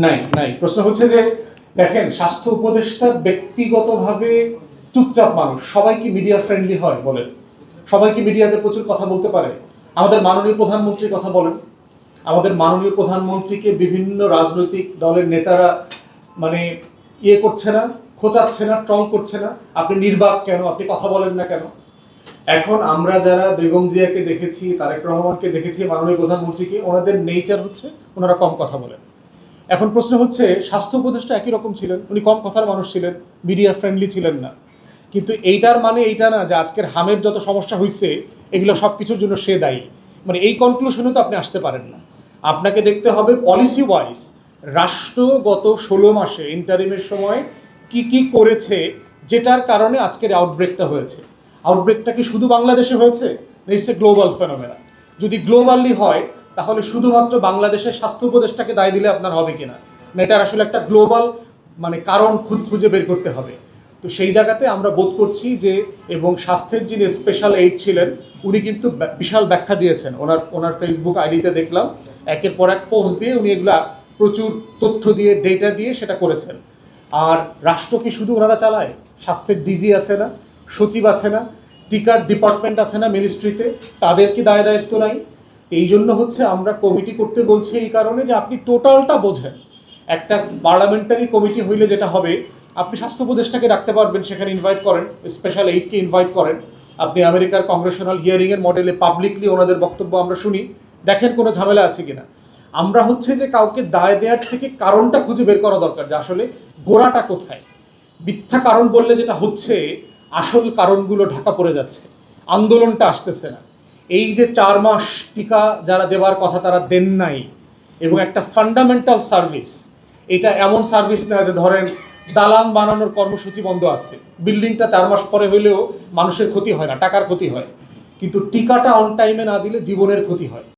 নাই নাই প্রশ্ন হচ্ছে যে দেখেন স্বাস্থ্য উপদেষ্টা ব্যক্তিগতভাবে চুপচাপ মানুষ, সবাই কি মিডিয়া ফ্রেন্ডলি হয় বলেন? সবাই কি মিডিয়াতে প্রচুর কথা বলতে পারে? আমাদের মাননীয় প্রধানমন্ত্রীর কথা বলেন, আমাদের মাননীয় প্রধানমন্ত্রীকে বিভিন্ন রাজনৈতিক দলের নেতারা মানে করছে না, খোঁচাচ্ছে না, ট্রল করছে না, আপনি নির্বাক কেন, আপনি কথা বলেন না কেন? এখন আমরা যারা বেগম জিয়াকে দেখেছি, তারেক রহমানকে দেখেছি, মাননীয় প্রধানমন্ত্রীকে, ওনাদের নেচার হচ্ছে ওনারা কম কথা বলেন। এখন প্রশ্ন হচ্ছে স্বাস্থ্য উপদেষ্টা একই রকম ছিলেন, উনি কম কথার মানুষ ছিলেন, মিডিয়া ফ্রেন্ডলি ছিলেন না, কিন্তু এইটার মানে এইটা না যে আজকের হামের যত সমস্যা হয়েছে এগুলো সব কিছুর জন্য সে দায়ী। মানে এই কনক্লুশনে তো আপনি আসতে পারেন না। আপনাকে দেখতে হবে পলিসি ওয়াইজ রাষ্ট্র গত 16 মাসে ইন্টারিমের সময় কি কি করেছে, যেটার কারণে আজকের আউটব্রেকটা হয়েছে। আউটব্রেকটা কি শুধু বাংলাদেশে হয়েছে? It's a global phenomena. যদি গ্লোবালি হয় তাহলে শুধুমাত্র বাংলাদেশের স্বাস্থ্য উপদেষ্টাকে দায় দিলে আপনার হবে কিনা, না এটার আসলে একটা গ্লোবাল মানে কারণ খুঁজে বের করতে হবে। তো সেই জায়গাতে আমরা বোধ করছি যে, এবং স্বাস্থ্যের যিনি স্পেশাল এইড ছিলেন উনি কিন্তু বিশাল ব্যাখ্যা দিয়েছেন, ওনার ফেসবুক আইডিতে দেখলাম একের পর এক পোস্ট দিয়ে উনি এগুলা প্রচুর তথ্য দিয়ে ডেটা দিয়ে সেটা করেছেন। আর রাষ্ট্র কি শুধু ওনারা চালায়? স্বাস্থ্যের ডিজি আছে না, সচিব আছে না, টিকার ডিপার্টমেন্ট আছে না মিনিস্ট্রিতে, তাদের কি দায় দায়িত্ব নাই? এই জন্য হচ্ছে আমরা কমিটি করতে বলছি এই কারণে যে আপনি টোটালটা বোঝেন। একটা পার্লামেন্টারি কমিটি হইলে যেটা হবে, আপনি স্বাস্থ্য উপদেষ্টাকে রাখতে পারবেন, সেখানে ইনভাইট করেন, স্পেশাল এইডকে ইনভাইট করেন, আপনি আমেরিকার কংগ্রেশনাল হিয়ারিংয়ের মডেলে পাবলিকলি ওনাদের বক্তব্য আমরা শুনি, দেখেন কোনো ঝামেলা আছে কিনা। আমরা হচ্ছে যে কাউকে দায় দেওয়ার থেকে কারণটা খুঁজে বের করা দরকার, যে আসলে গোড়াটা কোথায়। মিথ্যা কারণ বললে যেটা হচ্ছে, আসল কারণগুলো ঢাকা পড়ে যাচ্ছে, আন্দোলনটা আসতেছে না। এই যে 4 মাস টিকা যারা দেওয়ার কথা তারা দেন নাই, এবং একটা ফান্ডামেন্টাল সার্ভিস, এটা এমন সার্ভিস না যে ধরেন দালান বানানোর কর্মসূচি বন্ধ আছে, বিল্ডিংটা 4 মাস পরে হইলেও মানুষের ক্ষতি হয় না, টাকার ক্ষতি হয়, কিন্তু টিকাটা অন টাইমে না দিলে জীবনের ক্ষতি হয়।